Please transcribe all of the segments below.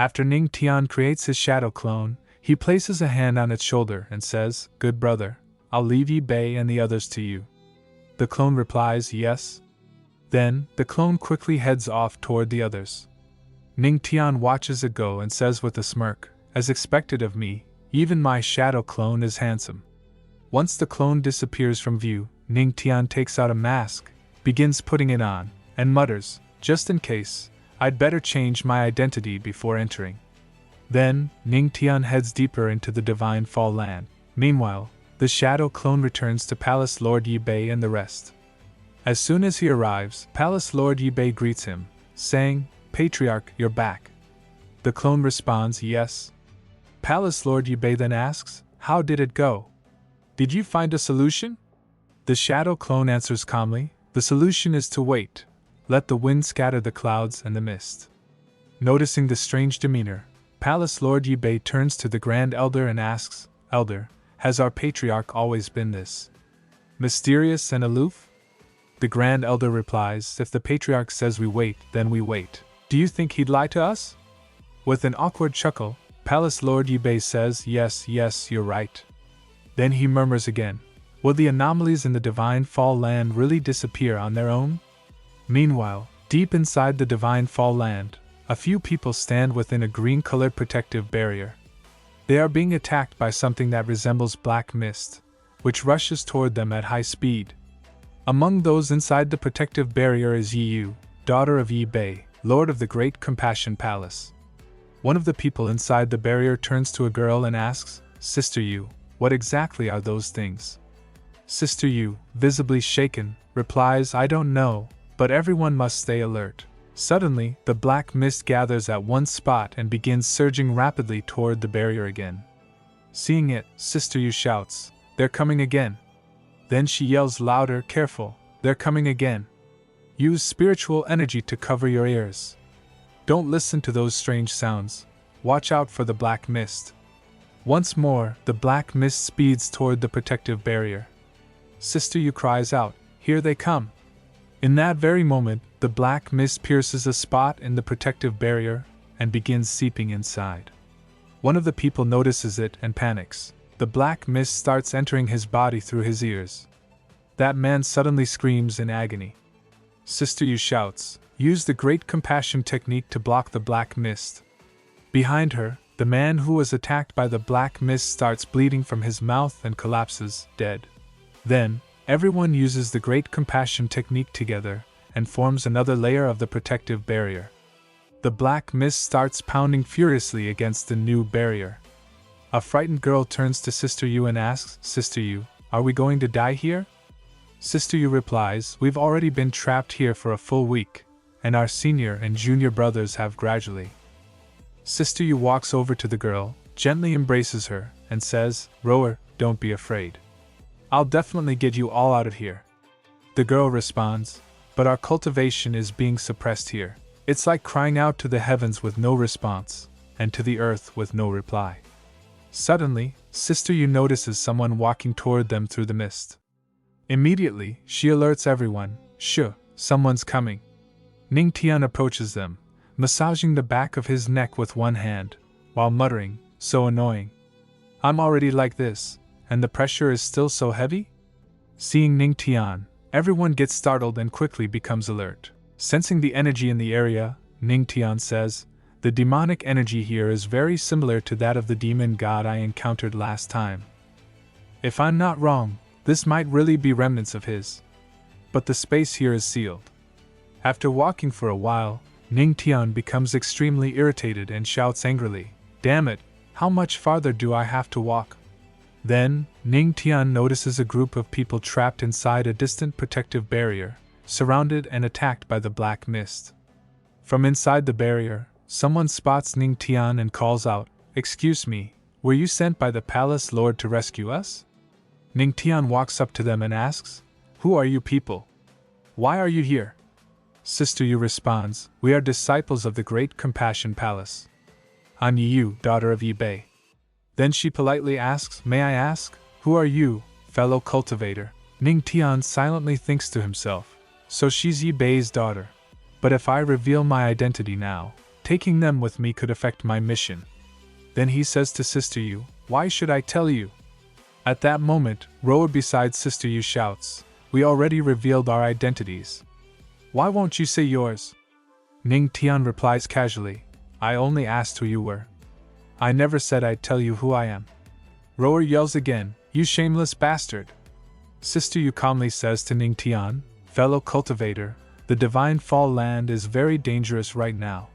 After Ning Tian creates his shadow clone, he places a hand on its shoulder and says, "Good brother, I'll leave Yi Bei and the others to you." The clone replies, "Yes." Then, the clone quickly heads off toward the others. Ning Tian watches it go and says with a smirk, "As expected of me, even my shadow clone is handsome." Once the clone disappears from view, Ning Tian takes out a mask, begins putting it on, and mutters, "Just in case, I'd better change my identity before entering." Then, Ning Tian heads deeper into the Divine Fall Land. Meanwhile, the shadow clone returns to Palace Lord Yi Bei and the rest. As soon as he arrives, Palace Lord Yi Bei greets him, saying, "Patriarch, you're back." The clone responds, "Yes." Palace Lord Yi Bei then asks, "How did it go? Did you find a solution?" The shadow clone answers calmly, "The solution is to wait. Let the wind scatter the clouds and the mist." Noticing the strange demeanor, Palace Lord Yi Bei turns to the Grand Elder and asks, "Elder, has our patriarch always been this mysterious and aloof?" The Grand Elder replies, "If the patriarch says we wait, then we wait. Do you think he'd lie to us?" With an awkward chuckle, Palace Lord Yi Bei says, Yes, you're right." Then he murmurs again, "Will the anomalies in the Divine Fall Land really disappear on their own?" Meanwhile, deep inside the Divine Fall Land, a few people stand within a green-colored protective barrier. They are being attacked by something that resembles black mist, which rushes toward them at high speed. Among those inside the protective barrier is Yi Yu, daughter of Yi Bei, Lord of the Great Compassion Palace. One of the people inside the barrier turns to a girl and asks, "Sister Yu, what exactly are those things?" Sister Yu, visibly shaken, replies, "I don't know, but everyone must stay alert." Suddenly, the black mist gathers at one spot and begins surging rapidly toward the barrier again. Seeing it, Sister Yu shouts, "They're coming again." Then she yells louder, "Careful, they're coming again. Use spiritual energy to cover your ears. Don't listen to those strange sounds. Watch out for the black mist." Once more, the black mist speeds toward the protective barrier. Sister Yu cries out, "Here they come." In that very moment, the black mist pierces a spot in the protective barrier and begins seeping inside. One of the people notices it and panics. The black mist starts entering his body through his ears. That man suddenly screams in agony. Sister Yu shouts, "Use the Great Compassion technique to block the black mist." Behind her, the man who was attacked by the black mist starts bleeding from his mouth and collapses, dead. Then, everyone uses the Great Compassion technique together and forms another layer of the protective barrier. The black mist starts pounding furiously against the new barrier. A frightened girl turns to Sister Yu and asks, "Sister Yu, are we going to die here?" Sister Yu replies, "We've already been trapped here for a full week, and our senior and junior brothers have gradually." Sister Yu walks over to the girl, gently embraces her, and says, "Rower, don't be afraid. I'll definitely get you all out of here." The girl responds, "But our cultivation is being suppressed here. It's like crying out to the heavens with no response, and to the earth with no reply." Suddenly, Sister Yu notices someone walking toward them through the mist. Immediately, she alerts everyone, "Shh, someone's coming." Ning Tian approaches them, massaging the back of his neck with one hand, while muttering, "So annoying. I'm already like this, and the pressure is still so heavy?" Seeing Ning Tian, everyone gets startled and quickly becomes alert. Sensing the energy in the area, Ning Tian says, "The demonic energy here is very similar to that of the demon god I encountered last time. If I'm not wrong, this might really be remnants of his. But the space here is sealed." After walking for a while, Ning Tian becomes extremely irritated and shouts angrily, "Damn it, how much farther do I have to walk?" Then, Ning Tian notices a group of people trapped inside a distant protective barrier, surrounded and attacked by the black mist. From inside the barrier, someone spots Ning Tian and calls out, "Excuse me, were you sent by the palace lord to rescue us?" Ning Tian walks up to them and asks, "Who are you people? Why are you here?" Sister Yu responds, "We are disciples of the Great Compassion Palace. I'm Yi Yu, daughter of Yi Bei." Then she politely asks, "May I ask, who are you, fellow cultivator?" Ning Tian silently thinks to himself, "So she's Yi Bei's daughter. But if I reveal my identity now, Taking them with me could affect my mission. Then he says to Sister Yu, "Why should I tell you?" At that moment, rower beside Sister Yu shouts, "We already revealed our identities. Why won't you say yours?" Ning Tian replies casually, "I only asked who you were. I never said I'd tell you who I am." Rower yells again, "You shameless bastard!" Sister Yu calmly says to Ning Tian, "Fellow cultivator, the Divine Fall land is very dangerous right now.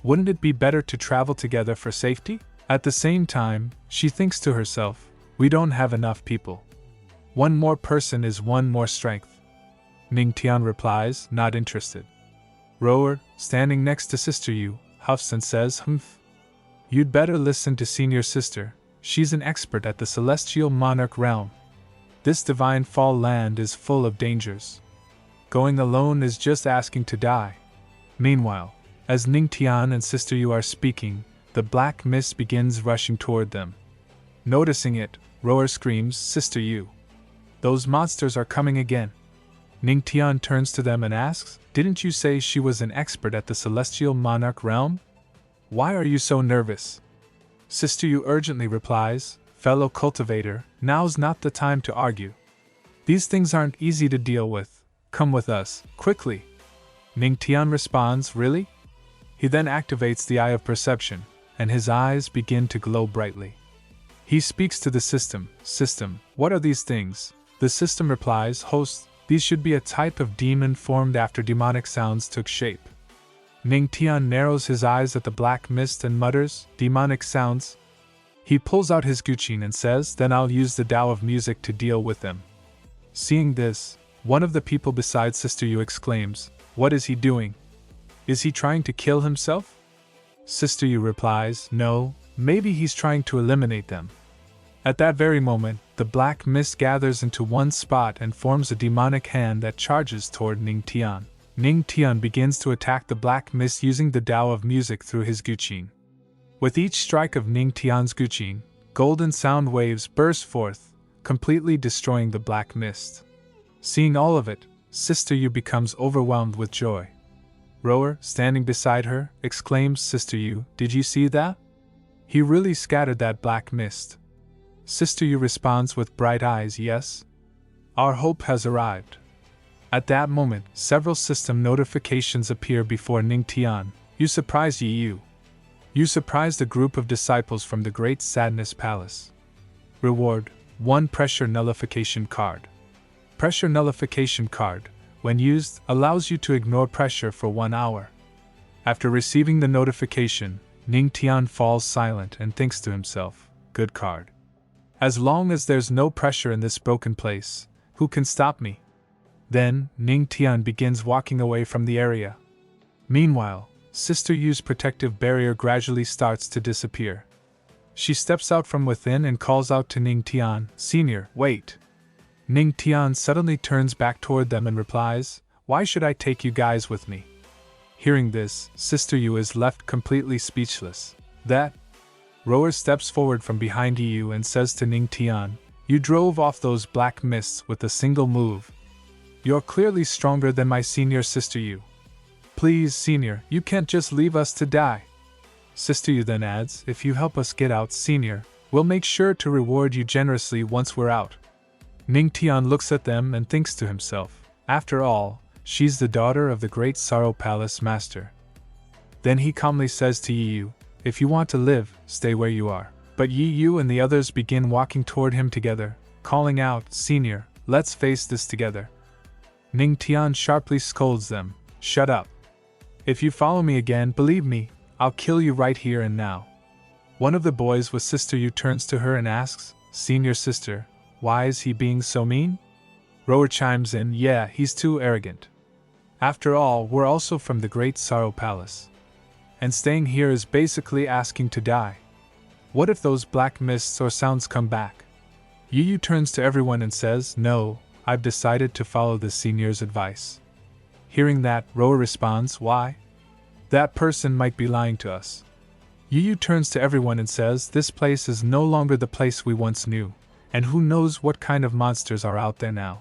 Wouldn't it be better to travel together for safety?" At the same time, she thinks to herself, "We don't have enough people. One more person is one more strength." Ning Tian replies, not interested. Rower, standing next to Sister Yu, huffs and says, "Humph. You'd better listen to senior sister, she's an expert at the celestial monarch realm. This Divine Fall land is full of dangers. Going alone is just asking to die." Meanwhile, as Ning Tian and Sister Yu are speaking, the black mist begins rushing toward them. Noticing it, Rower screams, "Sister Yu! Those monsters are coming again." Ning Tian turns to them and asks, "Didn't you say she was an expert at the celestial monarch realm? Why are you so nervous?" Sister Yu urgently replies, "Fellow cultivator, now's not the time to argue. These things aren't easy to deal with. Come with us, quickly." Ning Tian responds, "Really?" He then activates the Eye of Perception, and his eyes begin to glow brightly. He speaks to the system, "System, what are these things?" The system replies, "Host, these should be a type of demon formed after demonic sounds took shape." Ning Tian narrows his eyes at the black mist and mutters, "Demonic sounds?" He pulls out his guqin and says, "Then I'll use the Tao of music to deal with them." Seeing this, one of the people beside Sister Yu exclaims, "What is he doing? Is he trying to kill himself?" Sister Yu replies, "No, maybe he's trying to eliminate them." At that very moment, the black mist gathers into one spot and forms a demonic hand that charges toward Ning Tian. Ning Tian begins to attack the black mist using the Tao of music through his guqin. With each strike of Ning Tian's guqin, golden sound waves burst forth, completely destroying the black mist. Seeing all of it, Sister Yu becomes overwhelmed with joy. Rower, standing beside her, exclaims, "Sister Yu, did you see that? He really scattered that black mist." Sister Yu responds with bright eyes, "Yes. Our hope has arrived." At that moment, several system notifications appear before Ning Tian. "You surprised Yu. You surprised a group of disciples from the Great Sadness Palace. Reward, 1 pressure nullification card. Pressure nullification card, when used, allows you to ignore pressure for 1 hour." After receiving the notification, Ning Tian falls silent and thinks to himself, "Good card. As long as there's no pressure in this broken place, who can stop me?" Then, Ning Tian begins walking away from the area. Meanwhile, Sister Yu's protective barrier gradually starts to disappear. She steps out from within and calls out to Ning Tian, "Senior, wait." Ning Tian suddenly turns back toward them and replies, "Why should I take you guys with me?" Hearing this, Sister Yu is left completely speechless. That? Rower steps forward from behind Yu and says to Ning Tian, "You drove off those black mists with a single move. You're clearly stronger than my senior Sister Yu. Please, Senior, you can't just leave us to die." Sister Yu then adds, "If you help us get out, Senior, we'll make sure to reward you generously once we're out." Ning Tian looks at them and thinks to himself, after all, she's the daughter of the Great Sorrow Palace Master. Then he calmly says to Yu, "If you want to live, stay where you are." But Yu and the others begin walking toward him together, calling out, "Senior, let's face this together." Ning Tian sharply scolds them, "Shut up. If you follow me again, believe me, I'll kill you right here and now." One of the boys with Sister Yu turns to her and asks, "Senior sister, why is he being so mean?" Rower chimes in, "Yeah, he's too arrogant. After all, we're also from the Great Sorrow Palace. And staying here is basically asking to die. What if those black mists or sounds come back?" Yu turns to everyone and says, "No, I've decided to follow the senior's advice." Hearing that, Rower responds, "Why? That person might be lying to us." Yu turns to everyone and says, "This place is no longer the place we once knew, and who knows what kind of monsters are out there now.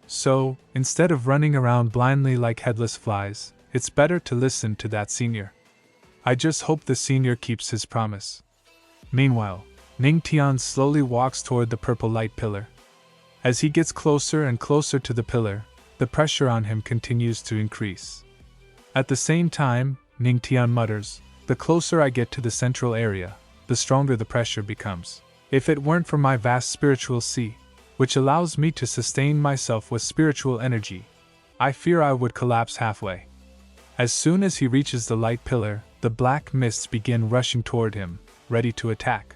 So, instead of running around blindly like headless flies, it's better to listen to that senior." I just hope the senior keeps his promise. Meanwhile, Ning Tian slowly walks toward the purple light pillar. As he gets closer and closer to the pillar, the pressure on him continues to increase. At the same time, Ning Tian mutters, "The closer I get to the central area, the stronger the pressure becomes. If it weren't for my vast spiritual sea, which allows me to sustain myself with spiritual energy, I fear I would collapse halfway." As soon as he reaches the light pillar, the black mists begin rushing toward him, ready to attack.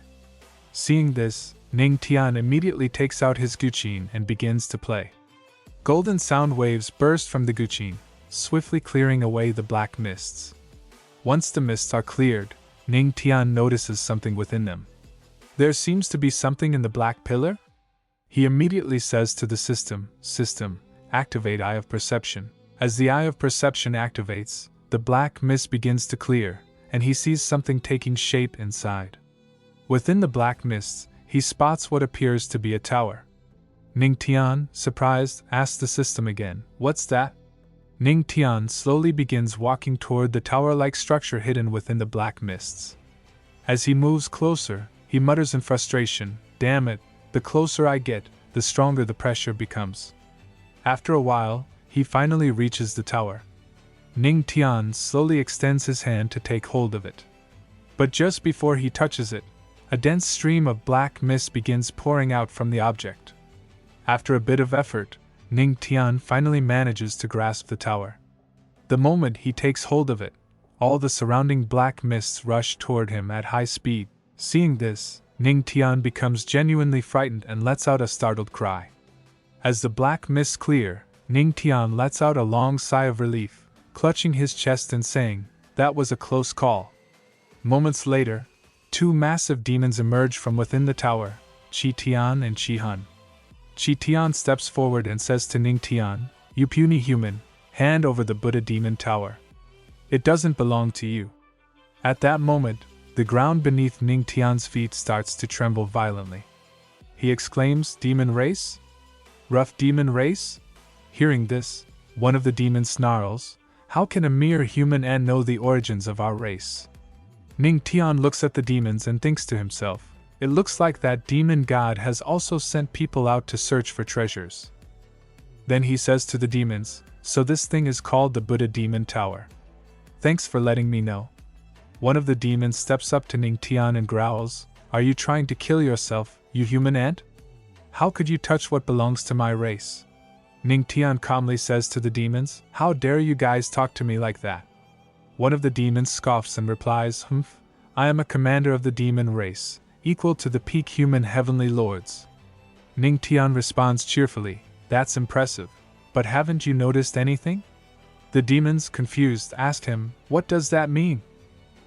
Seeing this, Ning Tian immediately takes out his guqin and begins to play. Golden sound waves burst from the guqin, swiftly clearing away the black mists. Once the mists are cleared, Ning Tian notices something within them. There seems to be something in the black pillar? He immediately says to the system, activate Eye of Perception. As the Eye of Perception activates, the black mist begins to clear, and he sees something taking shape inside. Within the black mists, he spots what appears to be a tower. Ning Tian, surprised, asks the system again, "What's that?" Ning Tian slowly begins walking toward the tower-like structure hidden within the black mists. As he moves closer, he mutters in frustration, "Damn it, the closer I get, the stronger the pressure becomes." After a while, he finally reaches the tower. Ning Tian slowly extends his hand to take hold of it. But just before he touches it, a dense stream of black mist begins pouring out from the object. After a bit of effort, Ning Tian finally manages to grasp the tower. The moment he takes hold of it, all the surrounding black mists rush toward him at high speed. Seeing this, Ning Tian becomes genuinely frightened and lets out a startled cry. As the black mists clear, Ning Tian lets out a long sigh of relief, clutching his chest and saying, "That was a close call." Moments later, two massive demons emerge from within the tower, Qi Tian and Qi Hun. Qi Tian steps forward and says to Ning Tian, "You puny human, hand over the Buddha demon tower. It doesn't belong to you." At that moment, the ground beneath Ning Tian's feet starts to tremble violently. He exclaims, "Demon race? Rough demon race?" Hearing this, one of the demons snarls, "How can a mere human ant know the origins of our race?" Ning Tian looks at the demons and thinks to himself, "It looks like that demon god has also sent people out to search for treasures." Then he says to the demons, "So this thing is called the Buddha Demon Tower. Thanks for letting me know." One of the demons steps up to Ning Tian and growls, "Are you trying to kill yourself, you human ant? How could you touch what belongs to my race?" Ning Tian calmly says to the demons, "How dare you guys talk to me like that?" One of the demons scoffs and replies, "Humph, I am a commander of the demon race, equal to the peak human heavenly lords." Ning Tian responds cheerfully, "That's impressive, but haven't you noticed anything?" The demons, confused, asked him, "What does that mean?"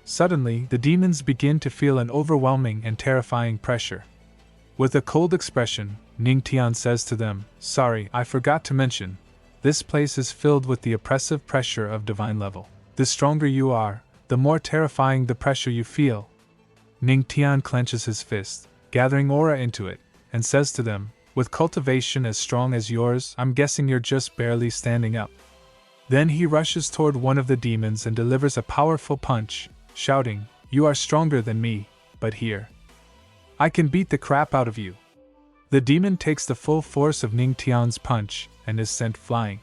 Suddenly, the demons begin to feel an overwhelming and terrifying pressure. With a cold expression, Ning Tian says to them, "Sorry, I forgot to mention, this place is filled with the oppressive pressure of divine level. The stronger you are, the more terrifying the pressure you feel." Ning Tian clenches his fist, gathering aura into it, and says to them, "With cultivation as strong as yours, I'm guessing you're just barely standing up." Then he rushes toward one of the demons and delivers a powerful punch, shouting, "You are stronger than me, but here. I can beat the crap out of you." The demon takes the full force of Ning Tian's punch and is sent flying.